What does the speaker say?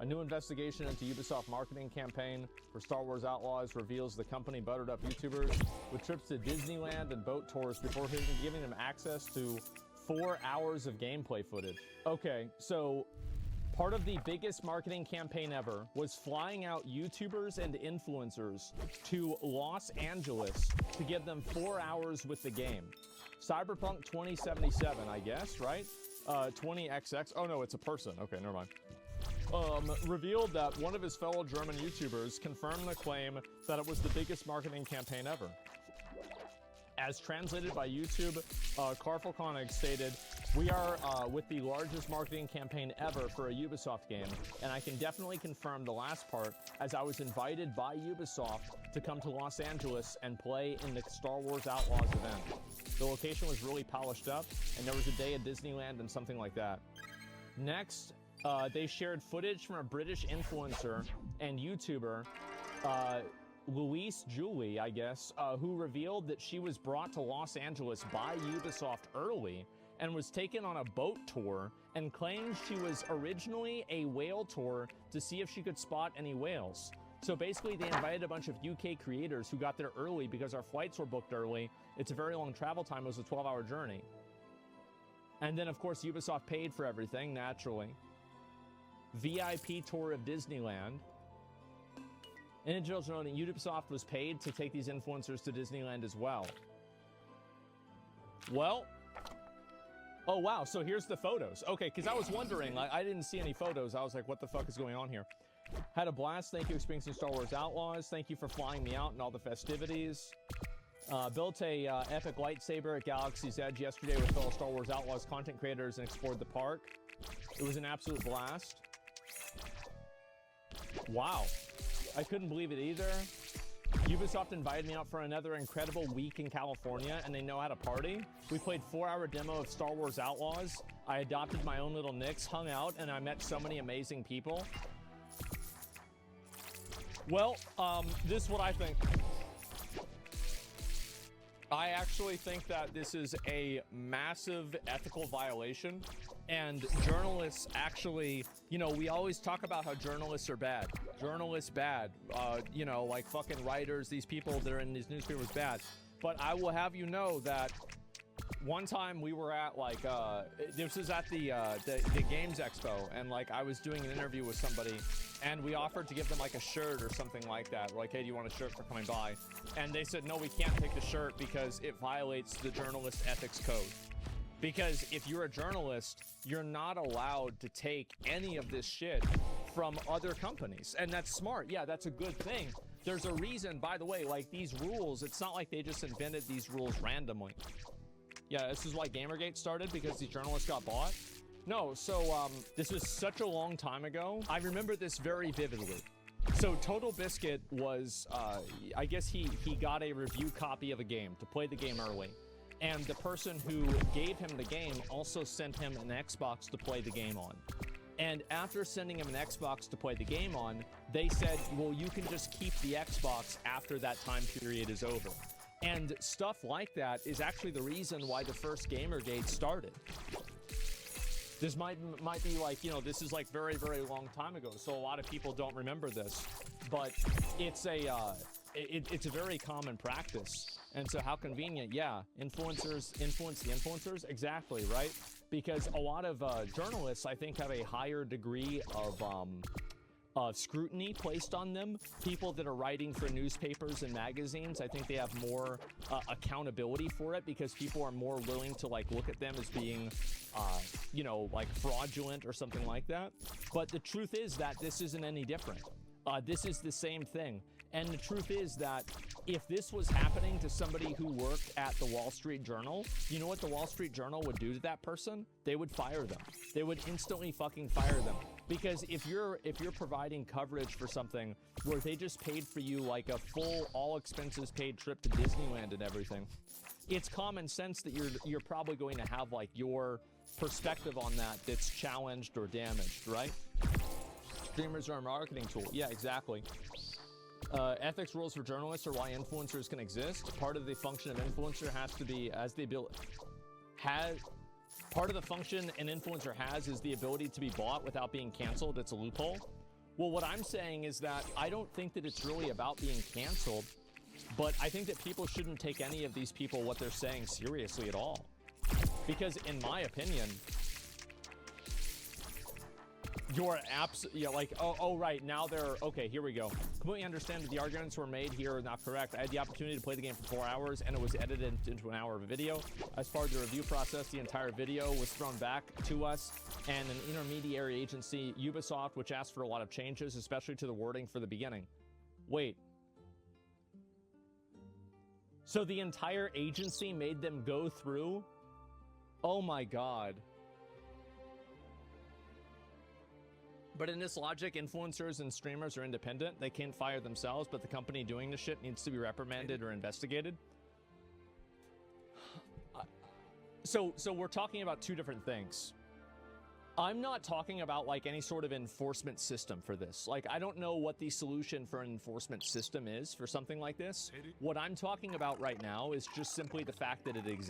new investigation into Ubisoft marketing campaign for Star Wars Outlaws reveals the company buttered up YouTubers with trips to Disneyland and boat tours before giving them access to 4 hours of gameplay footage. Okay, so part of the biggest marketing campaign ever was flying out YouTubers and influencers to Los Angeles to give them 4 hours with the game. Cyberpunk 2077, I guess, right? 20XX. Oh no, it's a person. Okay, never mind. Revealed that one of his fellow German YouTubers confirmed the claim that it was the biggest marketing campaign ever. As translated by YouTube, Carfelkonig stated, "We are with the largest marketing campaign ever for a Ubisoft game, and I can definitely confirm the last part, as I was invited by Ubisoft to come to Los Angeles and play in the Star Wars Outlaws event. The location was really polished up, and there was a day at Disneyland and something like that." Next, they shared footage from a British influencer and YouTuber, Louise Julie, I guess, who revealed that she was brought to Los Angeles by Ubisoft early and was taken on a boat tour, and claims she was originally a whale tour to see if she could spot any whales. So basically they invited a bunch of UK creators who got there early because our flights were booked early. It's a very long travel time. It was a 12-hour journey. And then, of course, Ubisoft paid for everything, naturally. VIP tour of Disneyland. In addition, Ubisoft was paid to take these influencers to Disneyland as well. Well, oh wow, so here's the photos. Okay, because I was wondering, like, I didn't see any photos. I was like, what the fuck is going on here? Had a blast. Thank you, experiencing Star Wars Outlaws. Thank you for flying me out and all the festivities. Built a epic lightsaber at Galaxy's Edge yesterday with fellow Star Wars Outlaws content creators and explored the park. It was an absolute blast. Wow. I couldn't believe it either. Ubisoft invited me out for another incredible week in California, and they know how to party. We played 4-hour demo of Star Wars Outlaws. I adopted my own little Nix, hung out, and I met so many amazing people. Well, this is what I think. I actually think that this is a massive ethical violation, and journalists actually, you know, we always talk about how journalists are bad. Journalists bad, you know, like fucking writers, these people that are in these newspapers bad. But I will have you know that one time we were at like, this was at the Games Expo, and like I was doing an interview with somebody, and we offered to give them like a shirt or something like that. We're like, hey, do you want a shirt for coming by? And they said, no, we can't take the shirt because it violates the journalist ethics code. Because if you're a journalist, you're not allowed to take any of this shit from other companies. And that's smart. Yeah, that's a good thing. There's a reason, by the way, like these rules, it's not like they just invented these rules randomly. Yeah, this is why Gamergate started, because these journalists got bought. No, so this was such a long time ago. I remember this very vividly. So Total Biscuit was, I guess he got a review copy of a game to play the game early. And the person who gave him the game also sent him an Xbox to play the game on. And after sending him an Xbox to play the game on, they said, well, you can just keep the Xbox after that time period is over. And stuff like that is actually the reason why the first Gamergate started. This might be like, you know, this is like very, very long time ago, so a lot of people don't remember this, but it's a very common practice. And so how convenient. Yeah, influencers influence the influencers, exactly, right? Because a lot of journalists, I think, have a higher degree of scrutiny placed on them. People that are writing for newspapers and magazines, I think they have more accountability for it, because people are more willing to like look at them as being you know, like fraudulent or something like that. But the truth is that this isn't any different. This is the same thing. And the truth is that if this was happening to somebody who worked at the Wall Street Journal, you know what the Wall Street Journal would do to that person? They would fire them. They would instantly fucking fire them. Because if you're providing coverage for something where they just paid for you like a full, all expenses paid trip to Disneyland and everything, it's common sense that you're probably going to have like your perspective on that that's challenged or damaged, right? Streamers are a marketing tool. Yeah, exactly. Ethics rules for journalists are why influencers can exist. Part of the function of influencer has to be part of the function an influencer has is the ability to be bought without being canceled. It's a loophole. Well, what I'm saying is that I don't think that it's really about being canceled, but I think that people shouldn't take any of these people, what they're saying, seriously at all. Because in my opinion, you're like, oh, right, now they're, okay, here we go. Completely understand that the arguments were made here are not correct. I had the opportunity to play the game for 4 hours, and it was edited into an hour of a video. As far as the review process, the entire video was thrown back to us, and an intermediary agency, Ubisoft, which asked for a lot of changes, especially to the wording for the beginning. Wait. So the entire agency made them go through? Oh my god. But in this logic, influencers and streamers are independent. They can't fire themselves, but the company doing the shit needs to be reprimanded or investigated. So we're talking about two different things. I'm not talking about like any sort of enforcement system for this. Like, I don't know what the solution for an enforcement system is for something like this. What I'm talking about right now is just simply the fact that it exists.